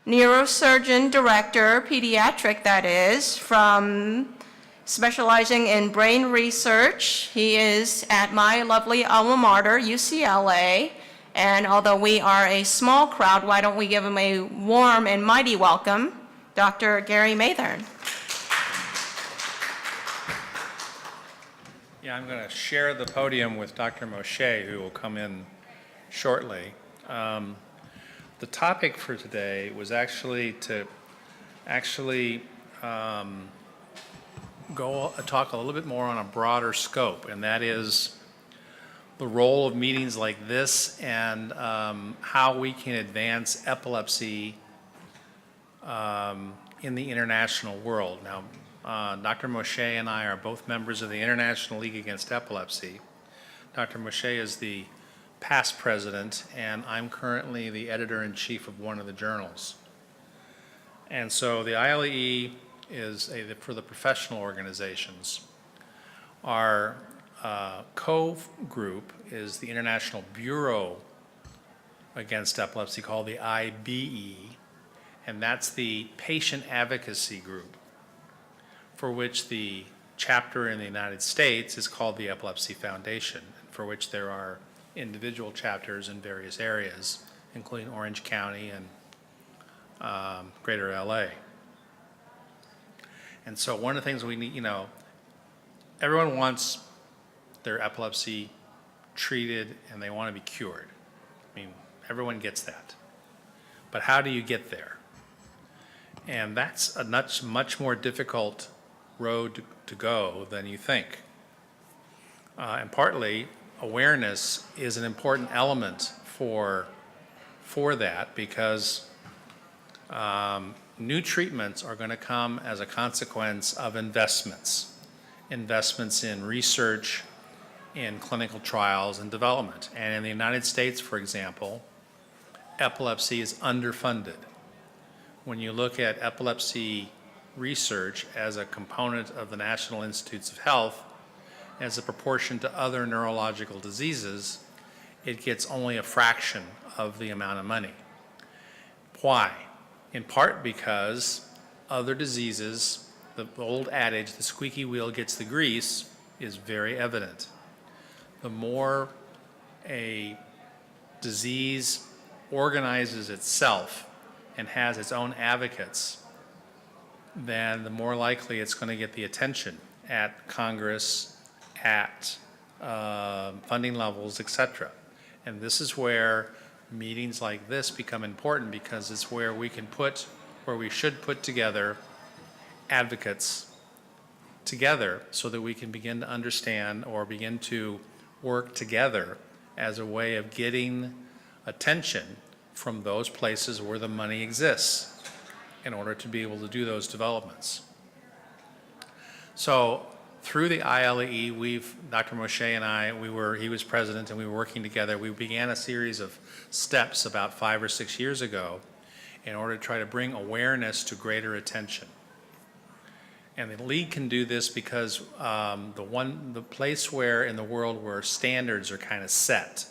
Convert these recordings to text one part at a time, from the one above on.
neurosurgeon director, pediatric that is, from specializing in brain research. He is at my lovely alma mater, UCLA. And although we are a small crowd, why don't we give him a warm and mighty welcome, Dr. Gary Mathern. Yeah, I'm going to share the podium with Dr. Moshe, who will come in shortly. The topic for today was actually to talk a little bit more on a broader scope, and that is the role of meetings like this and how we can advance epilepsy in the international world. Now, Dr. Moshe and I are both members of the International League Against Epilepsy. Dr. Moshe is the past president, and I'm currently the editor-in-chief of one of the journals. And so the ILEE is for the professional organizations. Our co-group is the International Bureau Against Epilepsy, called the IBE, and that's the patient advocacy group, for which the chapter in the United States is called the Epilepsy Foundation, for which there are individual chapters in various areas, including Orange County and Greater LA. And so one of the things we need, everyone wants their epilepsy treated and they want to be cured. I mean, everyone gets that. But how do you get there? And that's a much more difficult road to go than you think. And partly, awareness is an important element for that, because new treatments are going to come as a consequence of investments in research, in clinical trials and development. And in the United States, for example, epilepsy is underfunded. When you look at epilepsy research as a component of the National Institutes of Health, as a proportion to other neurological diseases, it gets only a fraction of the amount of money. Why? In part because other diseases, the old adage, the squeaky wheel gets the grease, is very evident. The more a disease organizes itself and has its own advocates, then the more likely it's going to get the attention at Congress, at funding levels, etc. And this is where meetings like this become important, because it's where we should put together advocates together so that we can begin to understand or begin to work together as a way of getting attention from those places where the money exists in order to be able to do those developments. So through the ILEE, Dr. Moshe and I, he was president and we were working together. We began a series of steps about 5 or 6 years ago in order to try to bring awareness to greater attention. And the league can do this because the place where in the world where standards are kind of set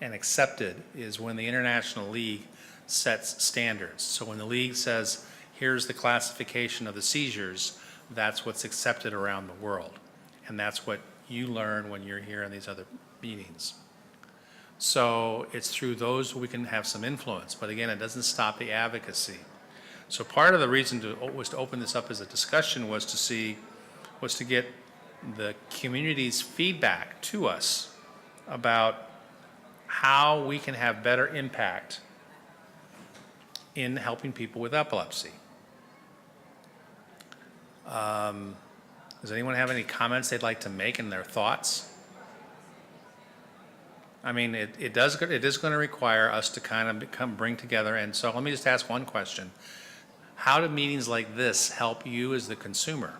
and accepted is when the International League sets standards. So when the league says, here's the classification of the seizures, that's what's accepted around the world. And that's what you learn when you're here in these other meetings. So it's through those we can have some influence. But again, it doesn't stop the advocacy. So part of the reason was to open this up as a discussion was to get the community's feedback to us about how we can have better impact in helping people with epilepsy. Does anyone have any comments they'd like to make in their thoughts? I mean, it is going to require us to kind of bring together. And so let me just ask one question. How do meetings like this help you as the consumer?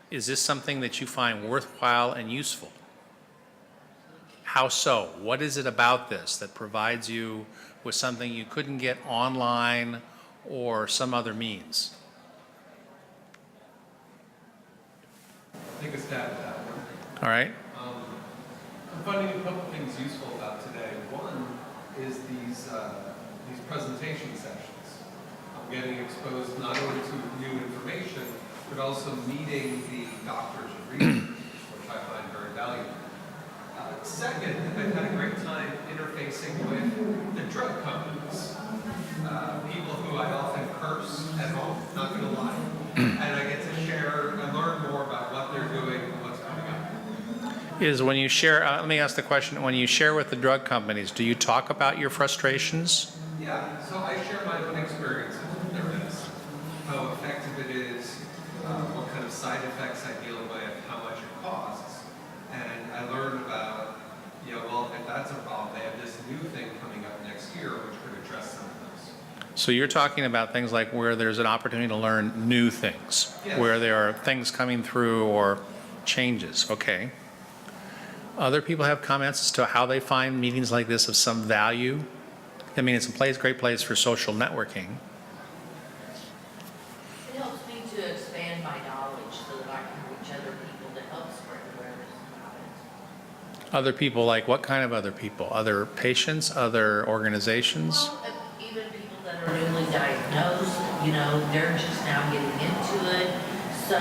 Is this something that you find worthwhile and useful? How so? What is it about this that provides you with something you couldn't get online or some other means? Take a stab at that one. All right. I'm finding a couple things useful about today. One is these presentation sessions. getting exposed not only to new information, but also meeting the doctors and researchers, which I find very valuable. Second, I've had a great time interfacing with the drug companies, people who I often curse at home, not going to lie, and I get to share and learn more about what they're doing and what's coming up. Is when you share, let me ask the question, when you share with the drug companies, do you talk about your frustrations? Yeah, so I share my own experiences with their medicine, how effective it is, what kind of side effects I deal with, how much it costs, and I learn about, well, if that's a problem, they have this new thing coming up next year which could address some of those. So you're talking about things like where there's an opportunity to learn new things, Yes. where there are things coming through or changes, okay. Other people have comments as to how they find meetings like this of some value? I mean, it's a great place for social networking. It helps me to expand my knowledge so that I can reach other people to help spread awareness about it. Other people, like what kind of other people? Other patients, other organizations? Well, even people that are newly diagnosed, they're just now getting into it. So,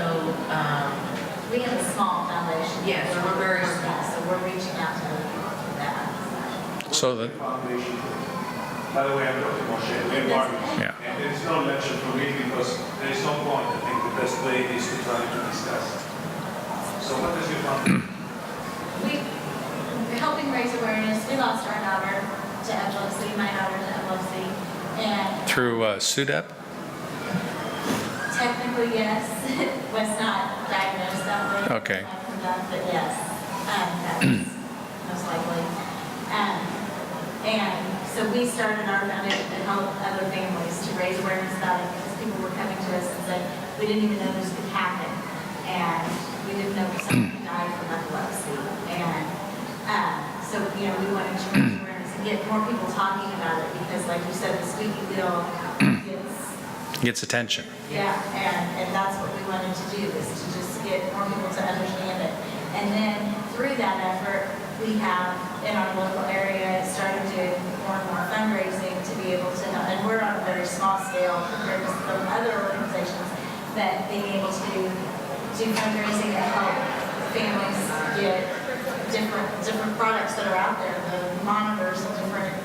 We have a small foundation. Yes, we're very small. So we're reaching out to other people for that. So that, Foundation. By the way, I'm Dr. Moshe, we're Martin. yeah. And there's no lecture for me because there is no point. I think the best way is to try to discuss. So what is your foundation? We're helping raise awareness. We lost our daughter to epilepsy, my daughter to epilepsy. And Through SUDEP? technically, yes, was not diagnosed that way. Okay. But yes, that was most likely. And so we started our foundation to help other families to raise awareness about it because people were coming to us and said, we didn't even know this could happen. And we didn't know someone could die from epilepsy. And so, we wanted to raise awareness and get more people talking about it because, like you said, the squeaky wheel Gets attention. yeah, and that's what we wanted to do, is to just get more people to understand it. And then through that effort, we have in our local area started doing more and more fundraising to be able to help. And we're on a very small scale compared to some other organizations that being able to do fundraising to help families get different products that are out there, the monitors and different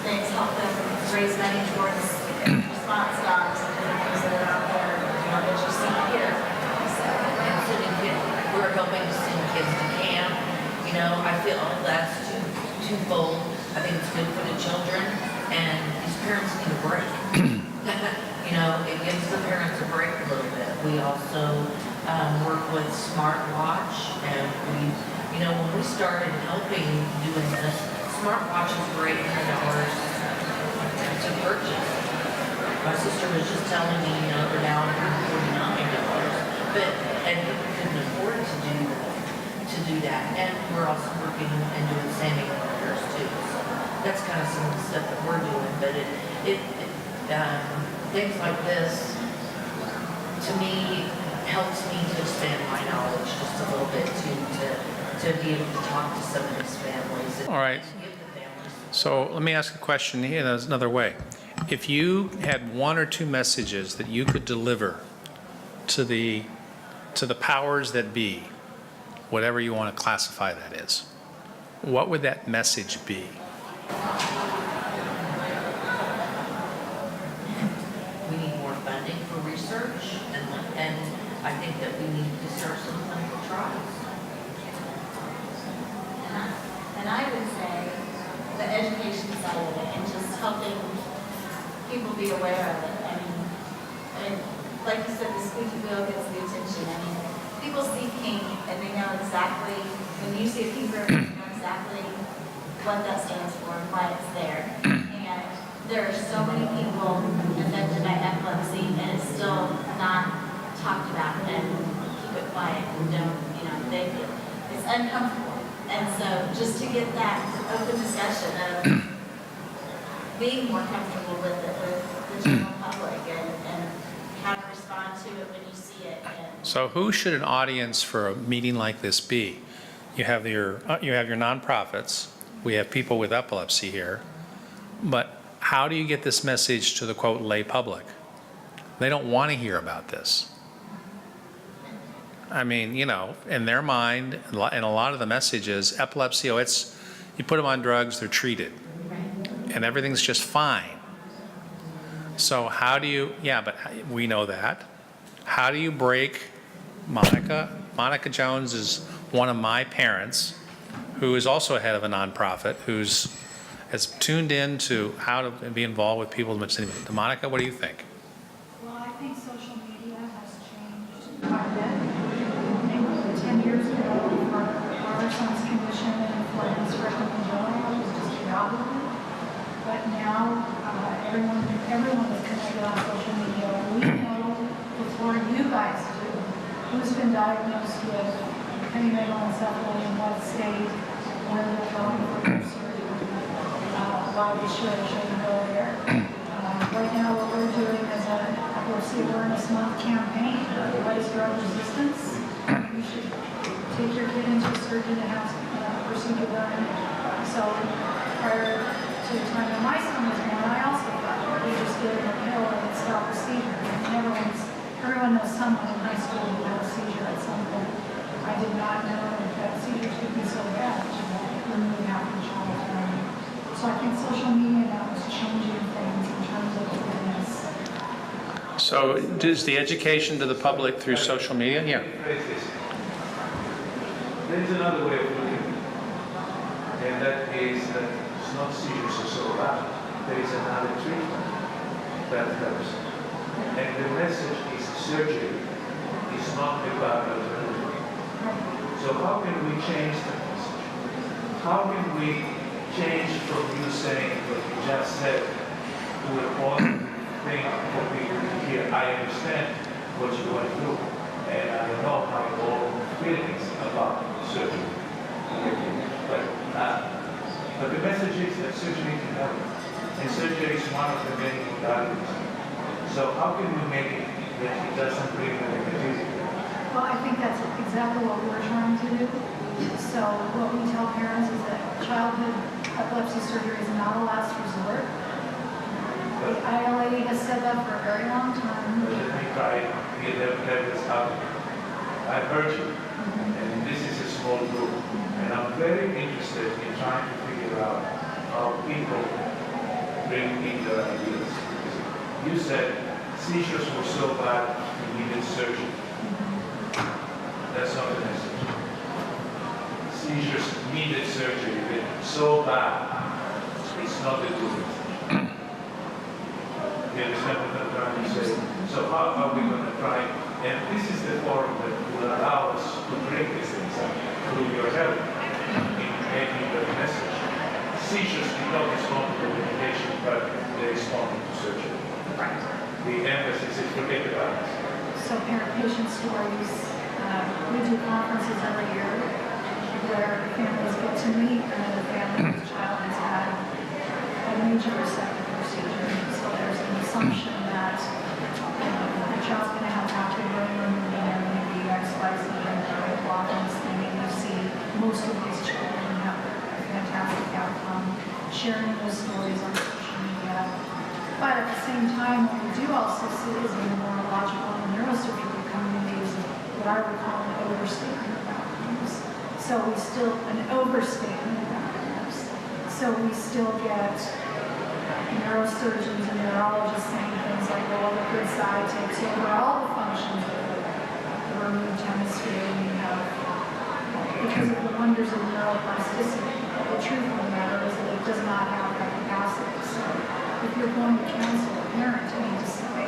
things, help them raise money towards response dogs and different things that are out there, that you see here. So, And sending kids, we're helping to send kids to camp. I feel that's twofold. I think it's good for the children, and these parents need a break. It gives the parents a break a little bit. We also work with Smartwatch, and when we started helping doing this, Smartwatches were $800 to purchase. My sister was just telling me, they're now $149, and people couldn't afford to do that. And we're also working and doing SAMI monitors too. So that's kind of some of the stuff that we're doing. But things like this, to me, helps me to expand my knowledge just a little bit to be able to talk to some of these families. And All right. give the families. So let me ask a question here, there's another way. If you had one or two messages that you could deliver to the powers that be, whatever you want to classify that is, what would that message be? We need more funding for research, and I think that we need to start some clinical trials. and I would say the education side of it and just helping people be aware of it. And like you said, the squeaky wheel gets the attention. People see pink and they know exactly, when you see a pink ribbon, you know exactly what that stands for and why it's there. And there are so many people affected by epilepsy and it's still not talked about, and keep it quiet and don't, it's uncomfortable. And so just to get that open discussion of being more comfortable with it, with the general public, and how to respond to it when you see it. So who should an audience for a meeting like this be? You have your nonprofits, we have people with epilepsy here, but how do you get this message to the quote lay public? They don't want to hear about this. I mean, you know, in their mind, and a lot of the message is epilepsy, oh, it's, you put them on drugs, they're treated, and everything's just fine. So how do you, yeah, but we know that. How do you break Monica? Monica Jones is one of my parents, who is also head of a nonprofit, has tuned in to how to be involved with people with myasthenia. Monica, what do you think? Well, I think social media has changed quite a bit. I think 10 years ago, our son's condition and friends recommended was just irrelevant. But now, everyone is connected on social media. We know before you guys do who's been diagnosed with hemimegalencephaly, in what state, where they're going for surgery, why they should or shouldn't go there. Right now, what we're doing is an Epilepsy Awareness Month campaign. What is drug resistance? You should take your kid into a surgeon to have a procedure done. So prior to the time that my son was born, I also thought we just give him a pill and it stopped the seizure. Everyone knows someone in high school who had a seizure at some point. I did not know that seizures could be so bad that you had remove half your childhood. So I think social media now is changing things in terms of awareness. So does the education to the public through social media? Yeah. There's another way of looking at it, and that is that it's not seizures are so bad. There is another treatment that helps. And the message is surgery is not a bad alternative. So how can we change the message? How can we change from you saying what you just said to a positive thing for people to hear? I understand what you want to do, and I know how all feelings about surgery. But the message is that surgery can help, and surgery is one of the many modalities. So how can we make it that it doesn't bring the negativity? Well, I think that's exactly what we're trying to do. So what we tell parents is that childhood epilepsy surgery is not a last resort. The ILA has said that for a very long time. But let me try to get this out. I've heard you, and this is a small group, and I'm very interested in trying to figure out how people bring in their ideas. You said seizures were so bad you needed surgery. That's not the message. Seizures needed surgery, but so bad, it's not the good message. You understand what I'm trying to say? So how are we going to try? And this is the forum that will allow us to bring these things up through your help in making the message. Seizures do not respond to medication, but they respond to surgery. The emphasis is forget about it. So parent-patient stories, we do conferences every year where families get to meet another family whose child has had a major receptive procedure. So there's an assumption that the child's going to have active brain removed and maybe XYZ and brain blocks. And you see most of these children have a fantastic outcome, sharing those stories on social media. But at the same time, what we do also see is in the neurological and neurosurgical communities what I would call an overstatement of outcomes. So we still, an overstatement of outcomes. So we still get neurosurgeons and neurologists saying things like, well, the good side takes over all the functions of the removed hemisphere. And you have, because of the wonders of neuroplasticity, the truth of the matter is that it does not have that capacity. So if you're going to counsel a parent, you need to say,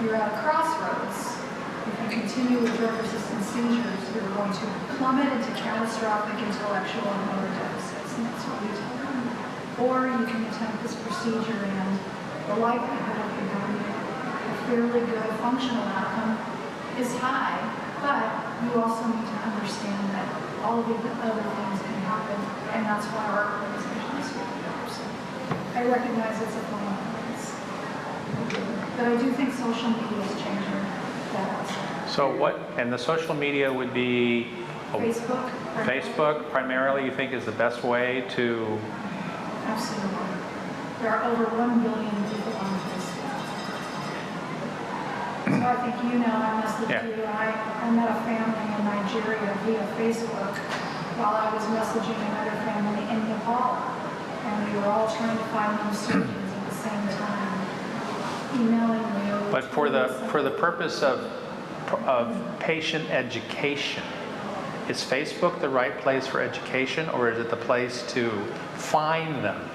you're at a crossroads. If you continue with drug-resistant seizures, you're going to plummet into catastrophic intellectual and motor deficits, and that's what we tell them. Or you can attempt this procedure, and the likelihood of you having a fairly good functional outcome is high, but you also need to understand that all of the other things can happen, and that's why our organization is really there. So I recognize it's a fine balance. But I do think social media is changing that also. So what, and the social media would be Facebook. Facebook primarily, you think is the best way to, Absolutely. there are over 1 billion people on Facebook. So I think you know, I messaged Yeah. you, I met a family in Nigeria via Facebook while I was messaging another family in Nepal. And we were all trying to find those surgeons at the same time, emailing you. But for the purpose of patient education, is Facebook the right place for education, or is it the place to find them?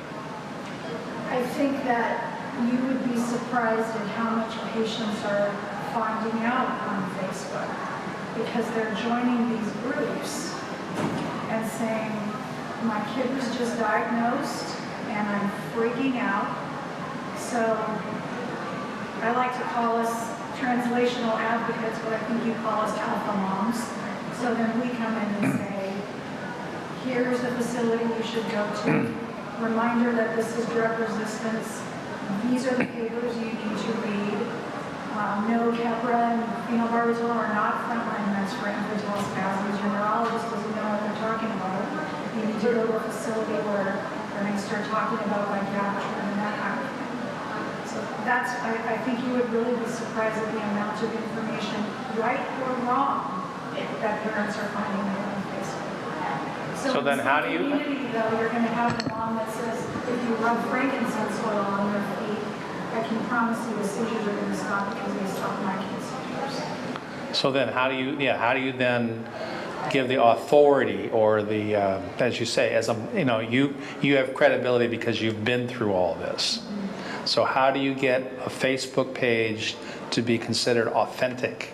I think that you would be surprised at how much patients are finding out on Facebook because they're joining these groups and saying, my kid was just diagnosed and I'm freaking out. So I like to call us translational advocates, but I think you call us alpha moms. So then we come in and say, here's the facility you should go to. Reminder that this is drug resistance. These are the papers you need to read. No Keppra and phenobarbital are not frontline meds for infantile spasms. Your neurologist doesn't know what they're talking about. You need to go to a facility where they're going to start talking about like Mother and that kind of thing. So that's, I think you would really be surprised at the amount of information, right or wrong, that parents are finding out on Facebook. So then how do you- in some community, though, you're going to have the mom that says, if you rub frankincense oil on their feet, I can promise you the seizures are going to stop because they stopped my kids' seizures. So then how do you then give the authority or the, as you say, as a, you have credibility because you've been through all this. So how do you get a Facebook page to be considered authentic?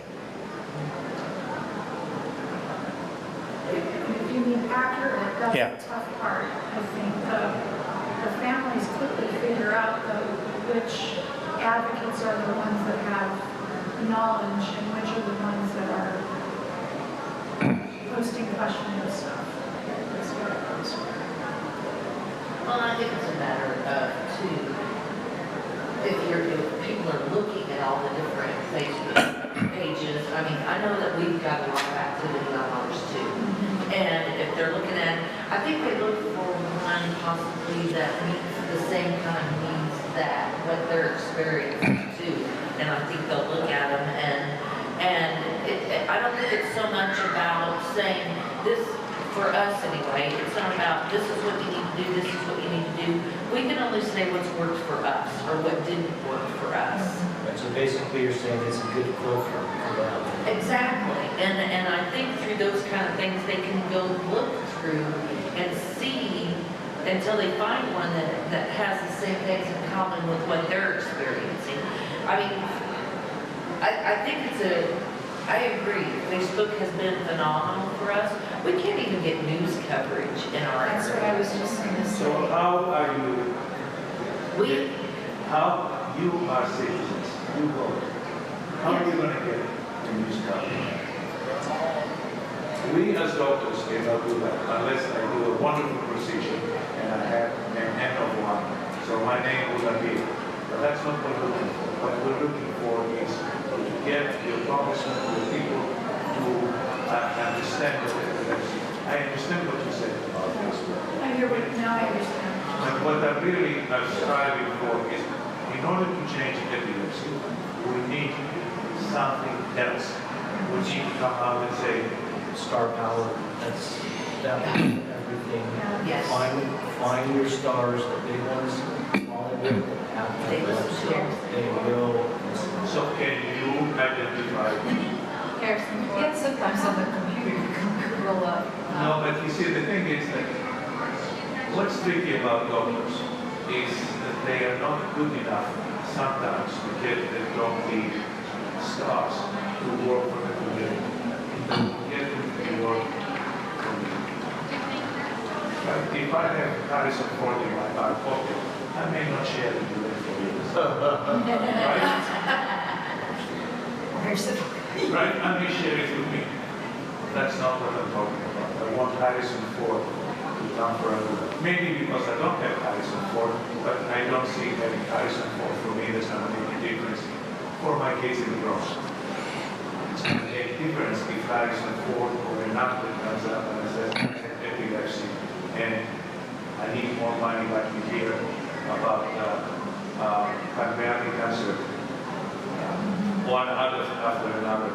If you mean accurate, that's Yeah. the tough part. I think the families quickly figure out which advocates are the ones that have knowledge and which are the ones that are posting questionable stuff. That's what it goes for. Well, I think it's a matter of, too, if people are looking at all the different Facebook pages, I mean, I know that we've got a lot of activity on ours, too. And if they're looking at, I think they look for one possibly that meets the same kind of needs that what they're experiencing too. And I think they'll look at them I don't think it's so much about saying this, for us anyway, it's not about this is what you need to do, this is what you need to do. We can only say what's worked for us or what didn't work for us. Right, so basically you're saying it's a good filter for them. Exactly, and I think through those kind of things, they can go look through and see until they find one that has the same things in common with what they're experiencing. I mean, I think I agree, Facebook has been phenomenal for us. We can't even get news coverage in our area. That's what I was just going to say. So how are you, We, how you are citizens, you vote, how are you going to get the news coverage? We as doctors cannot do that unless I do a wonderful procedure and I have an N of 1. So my name will appear. But that's not what we're looking for. What we're looking for is to get your congressmen, the people to understand the epilepsy. I understand what you said about Facebook. I hear what, now I understand. But what I really am striving for is, in order to change epilepsy, we need something else. We need to come out and say, Star power, that's everything. Yes. Find your stars, the big ones, all of them have They listen to it. They will. so can you identify? Harrison Ford. Yeah, sometimes on the computer you can Google up. No, but you see, the thing is that what's tricky about doctors is that they are not good enough sometimes to get the donkey stars to work for the community. Get them to work for me. But if I have Harrison Ford in my back pocket, I may not share it with them for years. Right? Right? I may share it with me. That's not what I'm talking about. I want Harrison Ford to come forever. Maybe because I don't have Harrison Ford, but I don't see having Harrison Ford for me that's going to make a difference for my kids in the Bronx. It's going to make a difference if Harrison Ford or an athlete comes up and says, I have epilepsy and I need more money like we hear about one other after another.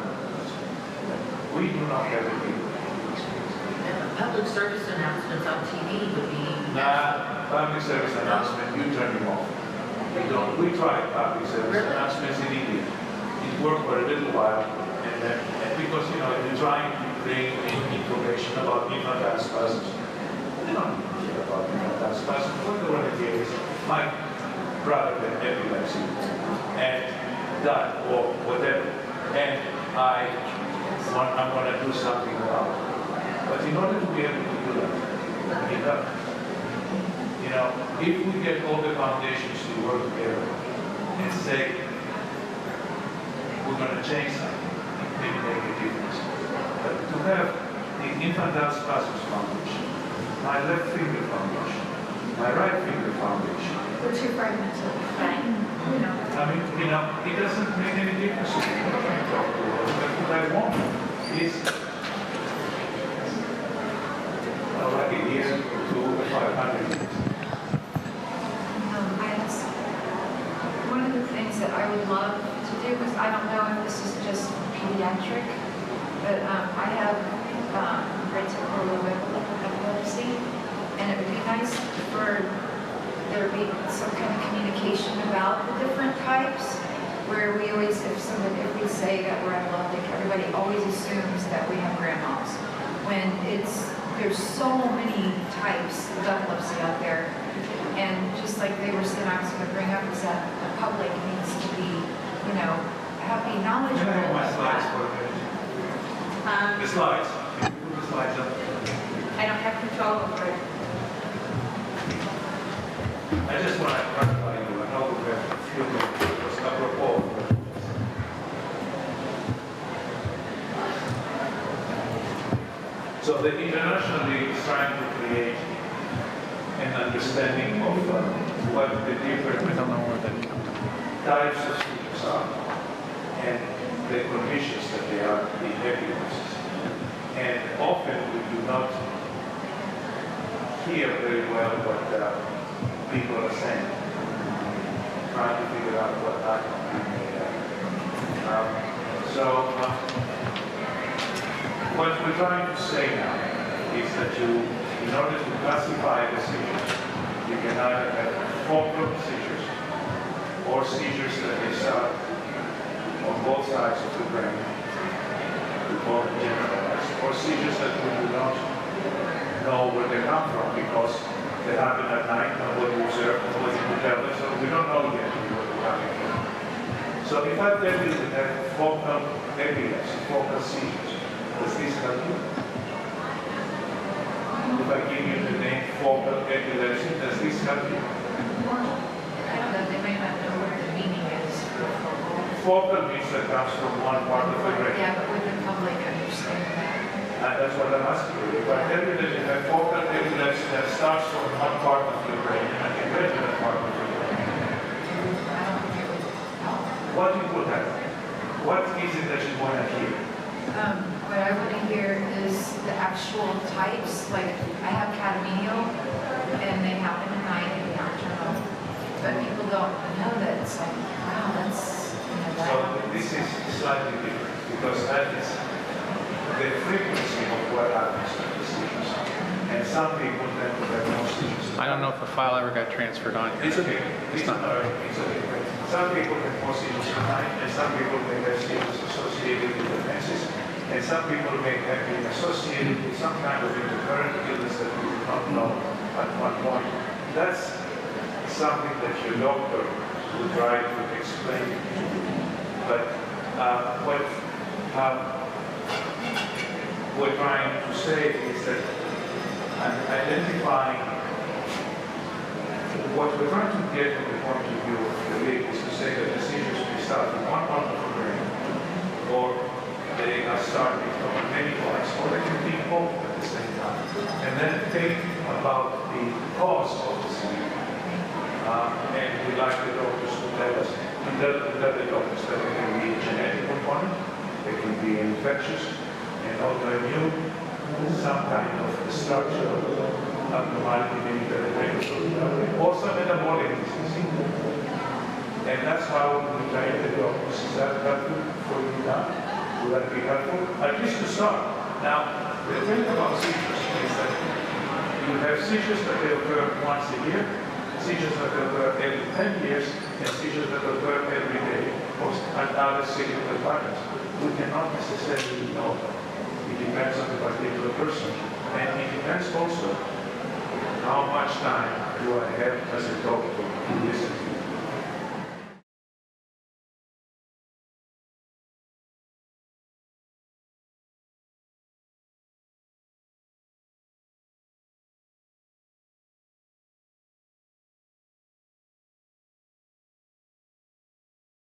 We do not have the people. Public service announcements on TV would be. Nah, public service announcement, you turn them off. We don't. We tried public service Really? announcements in India. It worked for a little while, and then because you're trying to bring in information about infantile spasms. They don't care about infantile spasms. What they want to hear is my brother had epilepsy and died or whatever, and I want to do something about it. But in order to be able to do that, we need help. If we get all the foundations to work together and say, we're going to change something, it may make a difference. But to have the Infantile Spasms Foundation, my left finger foundation, my right finger foundation, We're too fragmented. Right. You know. I mean, it doesn't make any difference to me. But what I want is like a year to 500 years. One of the things that I would love to do is, I don't know if this is just pediatric, but I have reticular epilepsy, and it would be nice for there to be some kind of communication about the different types, where we always, if we say that we're epileptic, everybody always assumes that we have grandmas, when there's so many types of epilepsy out there. And just like they were saying, I was going to bring up is that the public needs to be, be knowledgeable. Can I have my of slides that. for a minute? The slides. Can you put the slides up? I don't have control over it. I just want to clarify you. I know we have a few minutes. It's apropos. So the International League is trying to create an understanding of what the different types of seizures are and the conditions that they are, the epilepsies. And often we do not hear very well what people are saying, trying to figure out what that what we're trying to say now is that in order to classify the seizures, you can either have focal seizures or seizures that they start on both sides of the brain, we call them generalized, or seizures that we do not know where they come from because they happen at night, nobody observed, nobody can tell us, so we don't know yet where they're coming from. So if I tell you that I have focal epilepsy, focal seizures, does this help you? If I give you the name focal epilepsy, does this help you? I don't know, they may not know what the meaning is for focal. Focal means that comes from one part of the brain. Yeah, but would the public understand that? And that's what I'm asking you. If I tell you that you have focal epilepsy that starts from one part of your brain and a regular part of your brain, I don't think it would help. what you would have? What is it that you want to hear? What I want to hear is the actual types, like I have catamenial and they happen at night and nocturnal, but people don't know that it's like, wow, that's, that. So this is slightly different because that is the frequency of what happens to the seizures. And some people tend to have more seizures. I don't know if the file ever got transferred on here. It's okay. It's not. It's okay. Some people have more seizures at night, and some people may have seizures associated with demences, and some people may have been associated with some kind of intercurrent illness that we do not know at one point. That's something that your doctor will try to explain. But what we're trying to say is that identifying what we're trying to get from the point of view of the league is to say that the seizures may start from one part of the brain, or they are starting from many parts, or they can be both at the same time. And then think about the cause of the seizure. And we like the doctors to tell us, and tell the doctors that it can be a genetic component, it can be infectious, and autoimmune, some kind of structural abnormality in the brain, or some metabolic disease. And that's how we try to go. Is that helpful for you now? Would that be helpful? At least to start. Now, the thing about seizures is that you have seizures that they occur once a year, seizures that occur every 10 years, and seizures that occur every day, or other significant patterns. We cannot necessarily know that. It depends on the particular person. And it depends also how much time do I have as a doctor